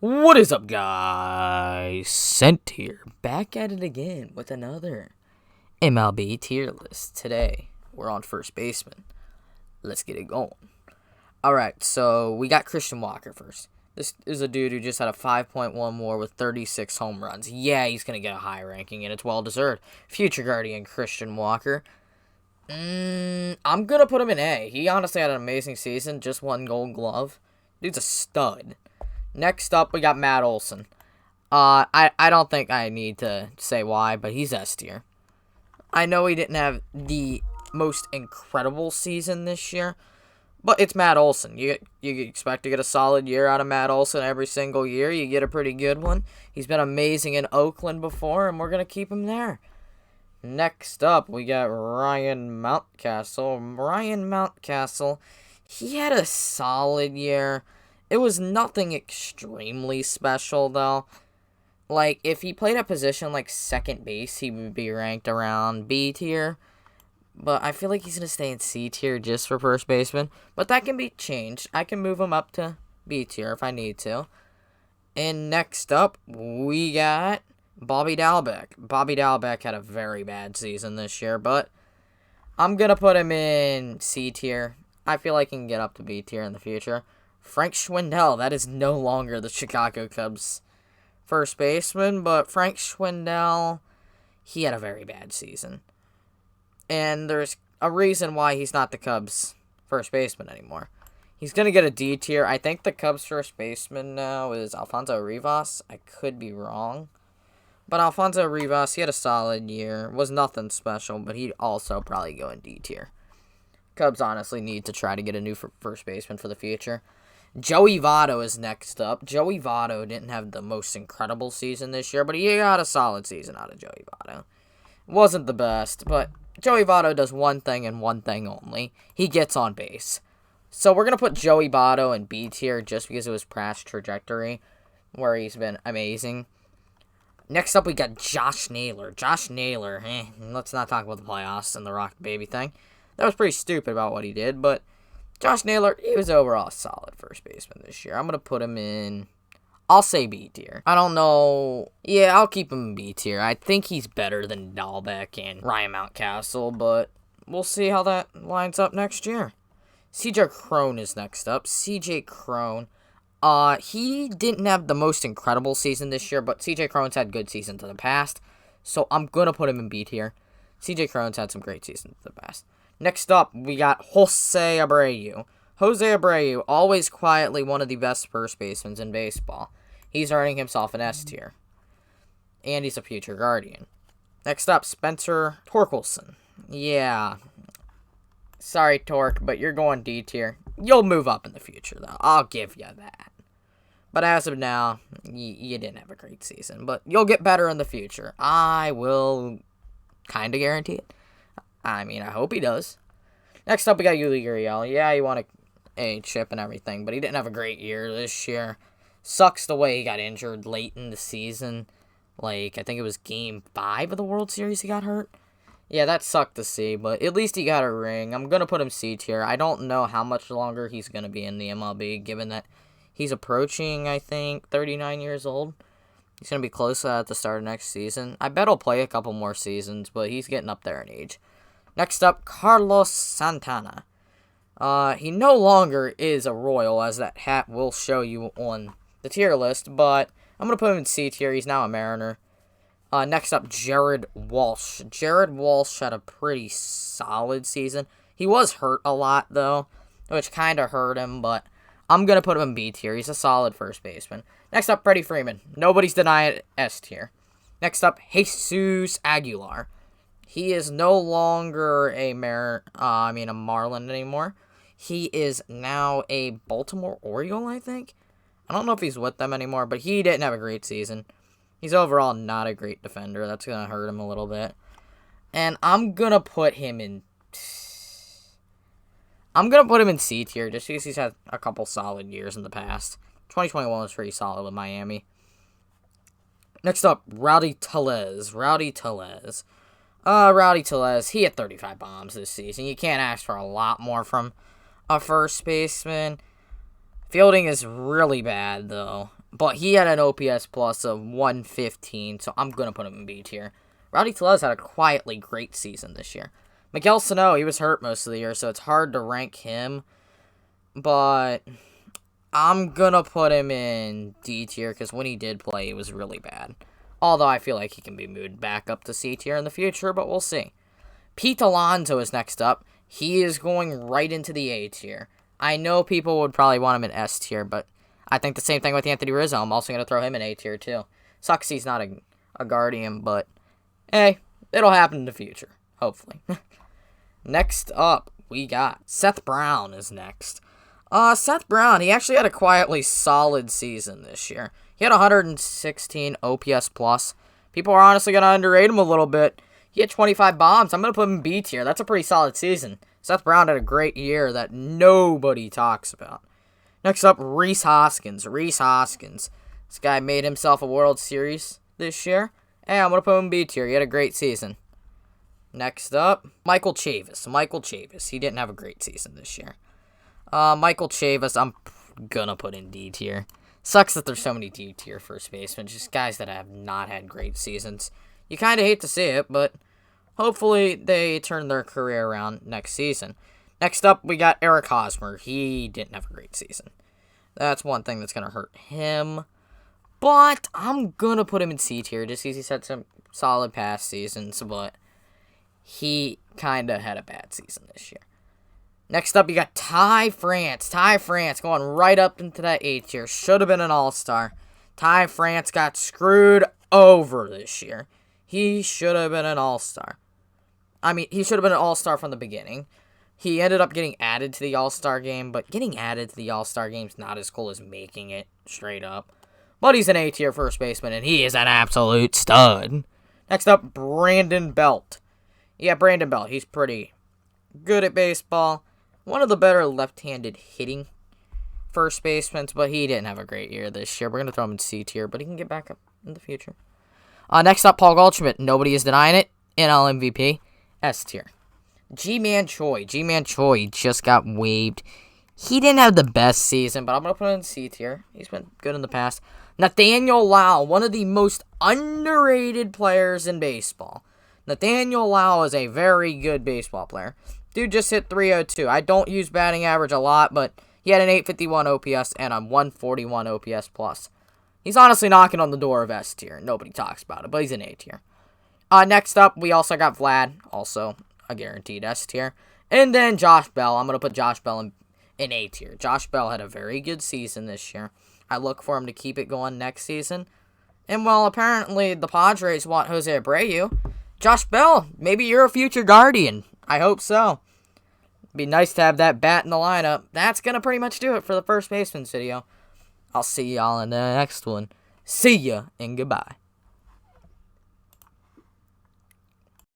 What is up, guys? Sent here, back at it again with another MLB tier list. Today, we're on first baseman. Let's get it going. Alright, so we got Christian Walker first. This is a dude who just had a 5.1 WAR with 36 home runs. Yeah, he's going to get a high ranking, and it's well-deserved. Future Guardian Christian Walker. I'm going to put him in A. He honestly had an amazing season, just won Gold Glove. Dude's a stud. Next up, we got Matt Olson. I don't think I need to say why, but he's S tier. I know he didn't have the most incredible season this year, but it's Matt Olson. You expect to get a solid year out of Matt Olson every single year. You get a pretty good one. He's been amazing in Oakland before, and we're going to keep him there. Next up, we got Ryan Mountcastle. Ryan Mountcastle, he had a solid year. It was nothing extremely special, though. Like, if he played a position like second base, he would be ranked around B tier. But I feel like he's going to stay in C tier just for first baseman. But that can be changed. I can move him up to B tier if I need to. And next up, we got Bobby Dalbec. Bobby Dalbec had a very bad season this year, but I'm going to put him in C tier. I feel like he can get up to B tier in the future. Frank Schwindel, that is no longer the Chicago Cubs first baseman, but Frank Schwindel, he had a very bad season. And there's a reason why he's not the Cubs first baseman anymore. He's going to get a D tier. I think the Cubs first baseman now is Alfonso Rivas. I could be wrong. But Alfonso Rivas, he had a solid year. Was nothing special, but he'd also probably go in D tier. Cubs honestly need to try to get a new first baseman for the future. Joey Votto is next up. Joey Votto didn't have the most incredible season this year, but he got a solid season out of Joey Votto. Wasn't the best, but Joey Votto does one thing and one thing only. He gets on base. So we're going to put Joey Votto in B tier just because of his past trajectory, where he's been amazing. Next up, we got Josh Naylor. Josh Naylor, let's not talk about the playoffs and the Rock Baby thing. That was pretty stupid about what he did, but Josh Naylor, he was overall a solid first baseman this year. I'm going to put him in, I'll say B tier. I don't know. Yeah, I'll keep him in B tier. I think he's better than Dalbec and Ryan Mountcastle, but we'll see how that lines up next year. CJ Cron is next up. CJ Cron, he didn't have the most incredible season this year, but CJ Cron's had good seasons in the past, so I'm going to put him in B tier. CJ Cron's had some great seasons in the past. Next up, we got Jose Abreu. Jose Abreu, always quietly one of the best first basemen in baseball. He's earning himself an S tier. And he's a future Guardian. Next up, Spencer Torkelson. Yeah. Sorry, Torque, but you're going D tier. You'll move up in the future, though. I'll give you that. But as of now, you didn't have a great season. But you'll get better in the future. I will kind of guarantee it. I mean, I hope he does. Next up, we got Yuli Gurriel. Yeah, he won a chip and everything, but he didn't have a great year this year. Sucks the way he got injured late in the season. Like, I think it was Game 5 of the World Series he got hurt. Yeah, that sucked to see, but at least he got a ring. I'm going to put him C tier. I don't know how much longer he's going to be in the MLB, given that he's approaching, I think, 39 years old. He's going to be close to that at the start of next season. I bet he'll play a couple more seasons, but he's getting up there in age. Next up, Carlos Santana. He no longer is a Royal, as that hat will show you on the tier list, but I'm going to put him in C tier. He's now a Mariner. Next up, Jared Walsh. Jared Walsh had a pretty solid season. He was hurt a lot, though, which kind of hurt him, but I'm going to put him in B tier. He's a solid first baseman. Next up, Freddie Freeman. Nobody's denying S tier. Next up, Jesus Aguilar. He is no longer a Marlin anymore. He is now a Baltimore Oriole, I think. I don't know if he's with them anymore, but he didn't have a great season. He's overall not a great defender. That's going to hurt him a little bit. And I'm going to put him in C tier just because he's had a couple solid years in the past. 2021 was pretty solid with Miami. Next up, Rowdy Tellez. Rowdy Tellez, he hit 35 bombs this season. You can't ask for a lot more from a first baseman. Fielding is really bad, though. But he had an OPS plus of 115, so I'm going to put him in B tier. Rowdy Tellez had a quietly great season this year. Miguel Sano, he was hurt most of the year, so it's hard to rank him. But I'm going to put him in D tier because when he did play, it was really bad. Although I feel like he can be moved back up to C tier in the future, but we'll see. Pete Alonso is next up. He is going right into the A tier. I know people would probably want him in S tier, but I think the same thing with Anthony Rizzo. I'm also going to throw him in A tier, too. Sucks he's not a Guardian, but hey, it'll happen in the future, hopefully. Next up, we got Seth Brown is next. Seth Brown, he actually had a quietly solid season this year. He had 116 OPS plus. People are honestly going to underrate him a little bit. He had 25 bombs. I'm going to put him in B tier. That's a pretty solid season. Seth Brown had a great year that nobody talks about. Next up, Rhys Hoskins. Rhys Hoskins. This guy made himself a World Series this year. Hey, I'm going to put him in B tier. He had a great season. Next up, Michael Chavis. Michael Chavis. He didn't have a great season this year. Michael Chavis, I'm going to put in D tier. Sucks that there's so many D tier first basemen. Just guys that have not had great seasons. You kind of hate to see it, but hopefully they turn their career around next season. Next up, we got Eric Hosmer. He didn't have a great season. That's one thing that's going to hurt him. But I'm going to put him in C tier just because he's had some solid past seasons, but he kind of had a bad season this year. Next up, you got Ty France. Ty France going right up into that A tier. Should have been an all-star. Ty France got screwed over this year. He should have been an all-star. I mean, he should have been an all-star from the beginning. He ended up getting added to the all-star game, but getting added to the all-star game is not as cool as making it, straight up. But he's an A-tier first baseman, and he is an absolute stud. Next up, Brandon Belt. Yeah, Brandon Belt. He's pretty good at baseball. One of the better left-handed hitting first basemen, but he didn't have a great year this year. We're going to throw him in C tier, but he can get back up in the future. Next up, Paul Goldschmidt. Nobody is denying it. NL MVP. S tier. G-Man Choi. G-Man Choi just got waived. He didn't have the best season, but I'm going to put him in C tier. He's been good in the past. Nathaniel Lau, one of the most underrated players in baseball. Nathaniel Lau is a very good baseball player. Dude just hit 302. I don't use batting average a lot, but he had an 851 OPS and a 141 OPS plus. He's honestly knocking on the door of S tier. Nobody talks about it, but he's in A tier. Next up, we also got Vlad, also a guaranteed S tier. And then Josh Bell. I'm going to put Josh Bell in A tier. Josh Bell had a very good season this year. I look for him to keep it going next season. And while apparently the Padres want Jose Abreu, Josh Bell, maybe you're a future Guardian. I hope so. It'd be nice to have that bat in the lineup. That's going to pretty much do it for the first baseman video. I'll see y'all in the next one. See ya and goodbye.